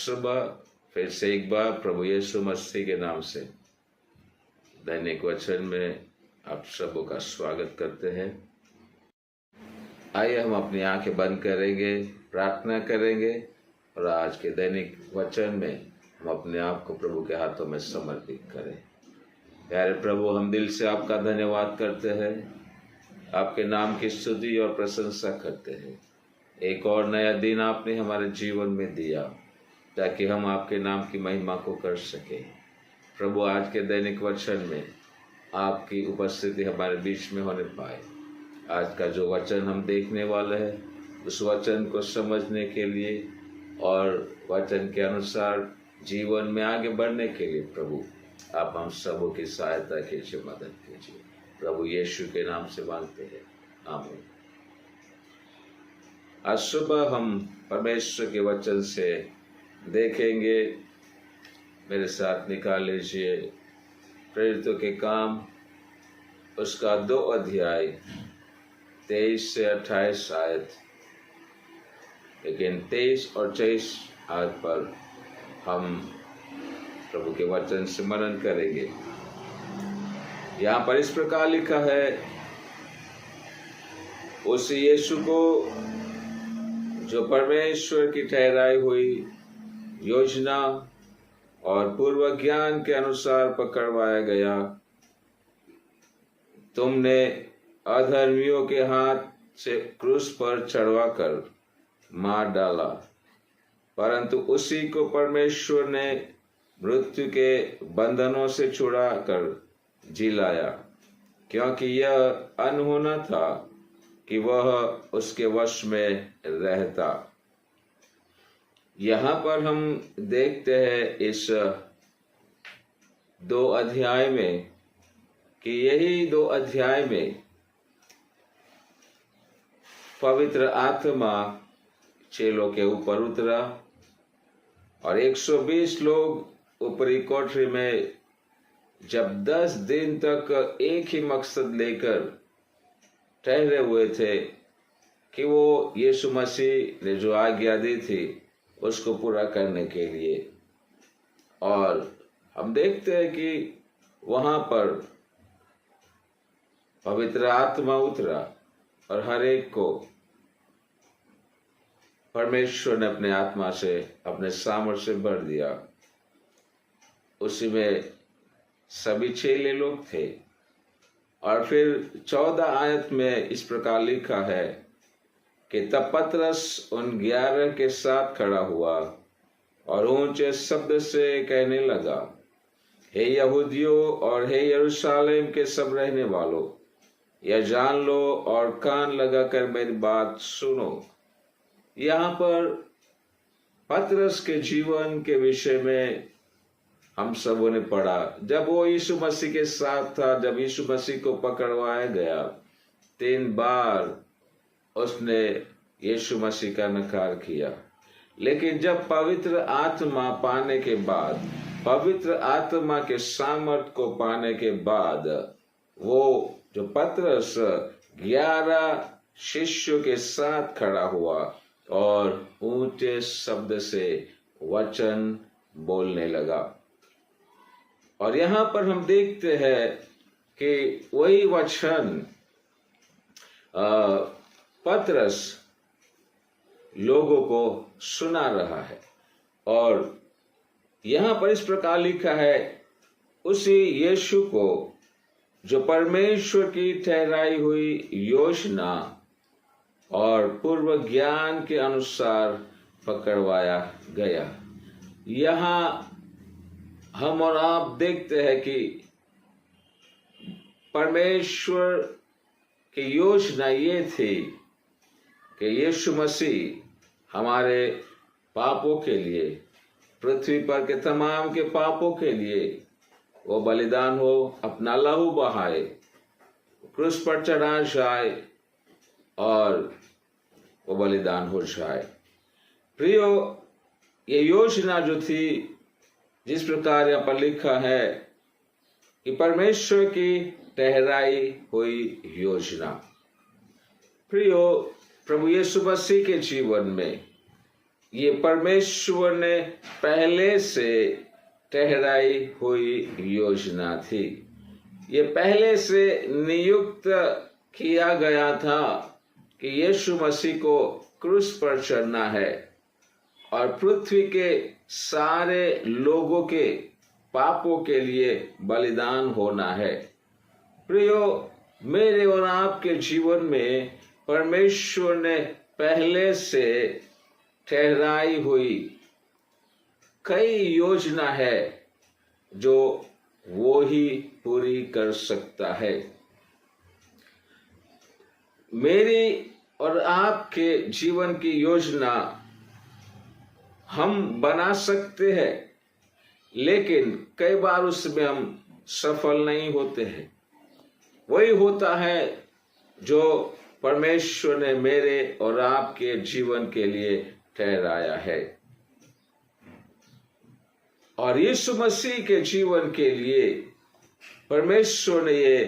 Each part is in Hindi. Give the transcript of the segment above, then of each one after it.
सुबह फिर से एक बार प्रभु यीशु मसीह के नाम से दैनिक वचन में आप सबों का स्वागत करते हैं। आइए हम अपनी आंखें बंद करेंगे, प्रार्थना करेंगे और आज के दैनिक वचन में हम अपने आप को प्रभु के हाथों में समर्पित करें। प्यारे प्रभु, हम दिल से आपका धन्यवाद करते हैं, आपके नाम की स्तुति और प्रशंसा करते हैं। एक और नया दिन आपने हमारे जीवन में दिया ताकि हम आपके नाम की महिमा को कर सकें। प्रभु, आज के दैनिक वचन में आपकी उपस्थिति हमारे बीच में होने पाए। आज का जो वचन हम देखने वाले हैं उस वचन को समझने के लिए और वचन के अनुसार जीवन में आगे बढ़ने के लिए प्रभु आप हम सबों की सहायता कीजिए, मदद कीजिए। प्रभु यीशु के नाम से मांगते हैं, आमीन। आज सुबह हम परमेश्वर के वचन से देखेंगे। मेरे साथ निकाल लीजिए प्रेरितों के काम उसका 2 अध्याय 23 से 28 आयत, लेकिन 23 और 24 आयत पर हम प्रभु के वचन से मनन करेंगे। यहाँ पर इस प्रकार लिखा है, उस यीशु को जो परमेश्वर की ठहराई हुई योजना और पूर्व ज्ञान के अनुसार पकड़वाया गया, तुमने अधर्मियों के हाथ से क्रूस पर चढ़वाकर मार डाला, परंतु उसी को परमेश्वर ने मृत्यु के बंधनों से छुड़ाकर जिलाया, क्योंकि यह अनहोना था कि वह उसके वश में रहता। यहाँ पर हम देखते हैं इस 2 अध्याय में कि यही 2 अध्याय में पवित्र आत्मा चेलों के ऊपर उतरा और 120 लोग ऊपरी कोठरी में जब 10 दिन तक एक ही मकसद लेकर ठहरे हुए थे कि वो यीशु मसीह ने जो आज्ञा दी थी उसको पूरा करने के लिए। और हम देखते हैं कि वहां पर पवित्र आत्मा उतरा और हर एक को परमेश्वर ने अपने आत्मा से, अपने सामर्थ्य से भर दिया। उसी में सभी चेले लोग थे। और फिर 14 आयत में इस प्रकार लिखा है कि तब पतरस उन 11 के साथ खड़ा हुआ और ऊंचे शब्द से कहने लगा, हे यहूदियों और हे यरूशलेम के सब रहने वालों, यह जान लो और कान लगाकर मेरी बात सुनो। यहाँ पर पतरस के जीवन के विषय में हम सबों ने पढ़ा। जब वो यीशु मसीह के साथ था, जब यीशु मसीह को पकड़वाया गया, 3 बार उसने यीशु मसीह का नकार किया। लेकिन जब पवित्र आत्मा पाने के बाद, पवित्र आत्मा के सामर्थ को पाने के बाद, वो जो पतरस 11 शिष्यों के साथ खड़ा हुआ और ऊंचे शब्द से वचन बोलने लगा। और यहाँ पर हम देखते हैं कि वही वचन पतरस लोगों को सुना रहा है। और यहाँ पर इस प्रकार लिखा है, उसी यीशु को जो परमेश्वर की ठहराई हुई योजना और पूर्व ज्ञान के अनुसार पकड़वाया गया। यहाँ हम और आप देखते हैं कि परमेश्वर की योजना ये थी कि यीशु मसीह हमारे पापों के लिए, पृथ्वी पर के तमाम के पापों के लिए वो बलिदान हो, अपना लहू बहाए, क्रूस पर चढ़ा जाए और वो बलिदान हो जाए। प्रियो, ये योजना जो थी, जिस प्रकार यहाँ पर लिखा है कि परमेश्वर की ठहराई हुई योजना। प्रियो, प्रभु यीशु मसीह के जीवन में ये परमेश्वर ने पहले से ठहराई हुई योजना थी। ये पहले से नियुक्त किया गया था कि यीशु मसीह को क्रूस पर चढ़ना है और पृथ्वी के सारे लोगों के पापों के लिए बलिदान होना है। प्रियो, मेरे और आपके जीवन में परमेश्वर ने पहले से ठहराई हुई कई योजना है जो वो ही पूरी कर सकता है। मेरी और आपके जीवन की योजना हम बना सकते हैं, लेकिन कई बार उसमें हम सफल नहीं होते हैं। वही होता है जो परमेश्वर ने मेरे और आपके जीवन के लिए ठहराया है। और यीशु मसीह के जीवन के लिए परमेश्वर ने ये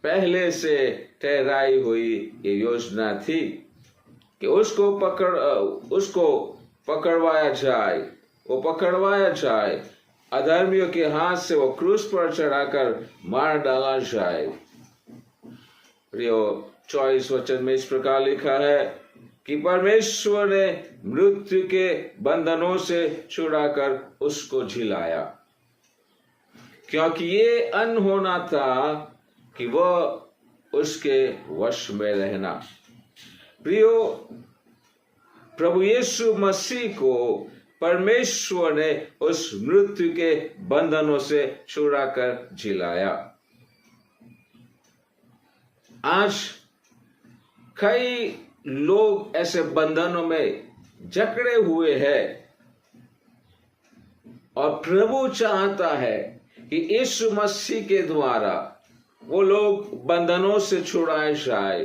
पहले से ठहराई हुई ये योजना थी कि उसको पकड़वाया जाए, वो पकड़वाया जाए, अधर्मियों के हाथ से वो क्रूस पर चढ़ाकर मार डाला जाए। प्रियो, 24 वचन में इस प्रकार लिखा है कि परमेश्वर ने मृत्यु के बंधनों से छुड़ाकर उसको झिलाया, क्योंकि ये अनहोना था कि वह उसके वश में रहना। प्रियो, प्रभु यीशु मसीह को परमेश्वर ने उस मृत्यु के बंधनों से छुड़ाकर झिलाया। आज कई लोग ऐसे बंधनों में जकड़े हुए हैं और प्रभु चाहता है कि यीशु मसीह के द्वारा वो लोग बंधनों से छुड़ाए जाए।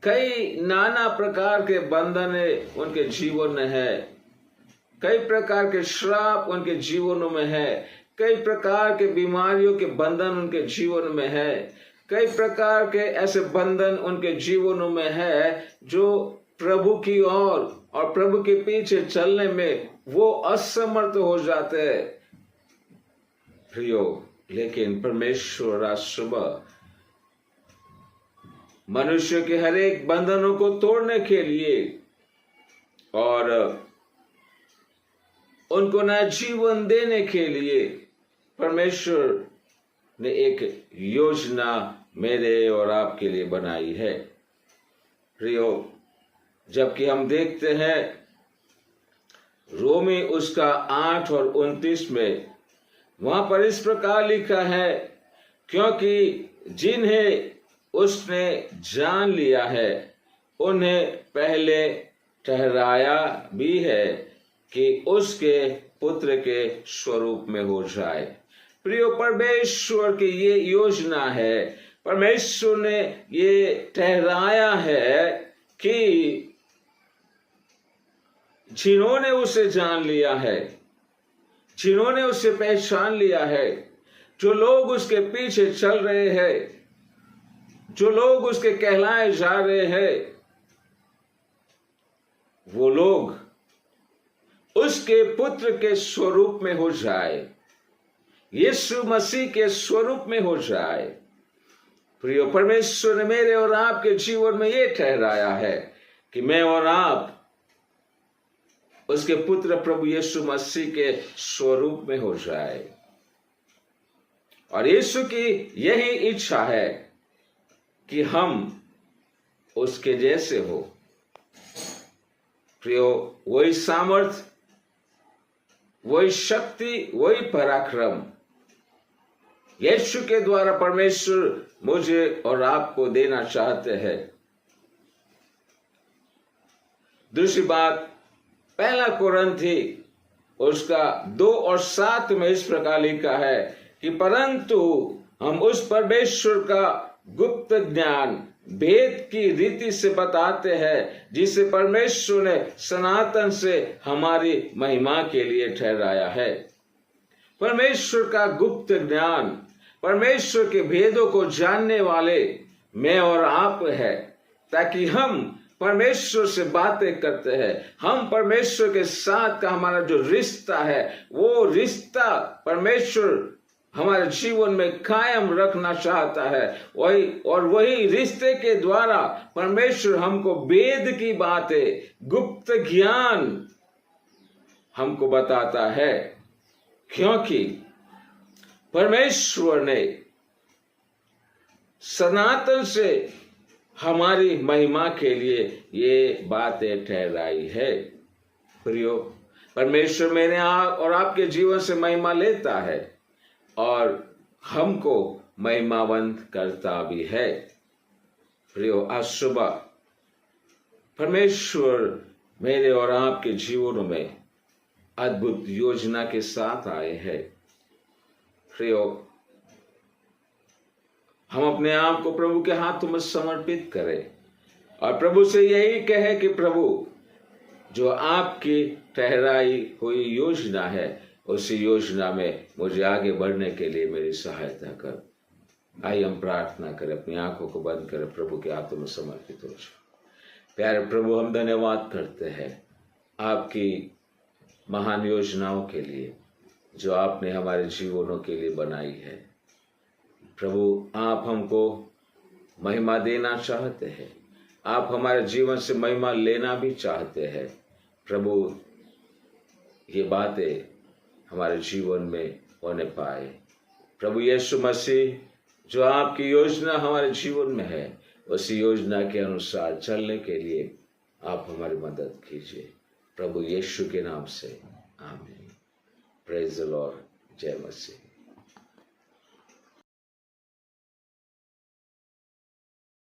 कई नाना प्रकार के बंधन उनके जीवन में है, कई प्रकार के श्राप उनके जीवनों में है, कई प्रकार के बीमारियों के बंधन उनके जीवन में है, कई प्रकार के ऐसे बंधन उनके जीवनों में है जो प्रभु की ओर और प्रभु के पीछे चलने में वो असमर्थ हो जाते हैं। प्रियो, लेकिन परमेश्वर आज सुबह मनुष्य के हर एक बंधनों को तोड़ने के लिए और उनको नया जीवन देने के लिए परमेश्वर ने एक योजना मेरे और आपके लिए बनाई है। प्रियो, जबकि हम देखते हैं रोमी उसका 8 और 29 में, वहां पर इस प्रकार लिखा है, क्योंकि जिन्हें उसने जान लिया है उन्हें पहले ठहराया भी है कि उसके पुत्र के स्वरूप में हो जाए। प्रियो, परमेश्वर की ये योजना है, परमेश्वर ने ये ठहराया है कि जिन्होंने उसे जान लिया है, जिन्होंने उसे पहचान लिया है, जो लोग उसके पीछे चल रहे हैं, जो लोग उसके कहलाए जा रहे हैं, वो लोग उसके पुत्र के स्वरूप में हो जाए, यीशु मसीह के स्वरूप में हो जाए। प्रियो, परमेश्वर ने मेरे और आपके जीवन में यह ठहराया है कि मैं और आप उसके पुत्र प्रभु यीशु मसीह के स्वरूप में हो जाए। और यीशु की यही इच्छा है कि हम उसके जैसे हो। प्रियो, वही सामर्थ, वही शक्ति, वही पराक्रम यीशु के द्वारा परमेश्वर मुझे और आपको देना चाहते हैं। दूसरी बात, 1 कोरिन्थी उसका 2 और 7 में इस प्रकार लिखा है कि परंतु हम उस परमेश्वर का गुप्त ज्ञान भेद की रीति से बताते हैं, जिसे परमेश्वर ने सनातन से हमारी महिमा के लिए ठहराया है। परमेश्वर का गुप्त ज्ञान, परमेश्वर के भेदों को जानने वाले मैं और आप है, ताकि हम परमेश्वर से बातें करते हैं, हम परमेश्वर के साथ का हमारा जो रिश्ता है, वो रिश्ता परमेश्वर हमारे जीवन में कायम रखना चाहता है। वही रिश्ते के द्वारा परमेश्वर हमको वेद की बातें, गुप्त ज्ञान हमको बताता है, क्योंकि परमेश्वर ने सनातन से हमारी महिमा के लिए ये बातें ठहराई है। प्रियो, परमेश्वर मेरे और आपके जीवन से महिमा लेता है और हमको महिमावंत करता भी है। प्रियो, आज सुबह परमेश्वर मेरे और आपके जीवनों में अद्भुत योजना के साथ आए हैं। प्रियो, हम अपने आप को प्रभु के हाथों में समर्पित करें और प्रभु से यही कहे कि प्रभु, जो आपकी ठहराई हुई योजना है, उसी योजना में मुझे आगे बढ़ने के लिए मेरी सहायता कर। आइए हम प्रार्थना करें, अपनी आंखों को बंद करें, प्रभु के हाथों में समर्पित हो जाए। प्यारे प्रभु, हम धन्यवाद करते हैं आपकी महान योजनाओं के लिए जो आपने हमारे जीवनों के लिए बनाई है। प्रभु, आप हमको महिमा देना चाहते हैं, आप हमारे जीवन से महिमा लेना भी चाहते हैं। प्रभु, ये बातें हमारे जीवन में होने पाए। प्रभु यीशु मसीह, जो आपकी योजना हमारे जीवन में है, उसी योजना के अनुसार चलने के लिए आप हमारी मदद कीजिए। प्रभु यीशु के नाम से आमीन। Praise the Lord. जय मसीह।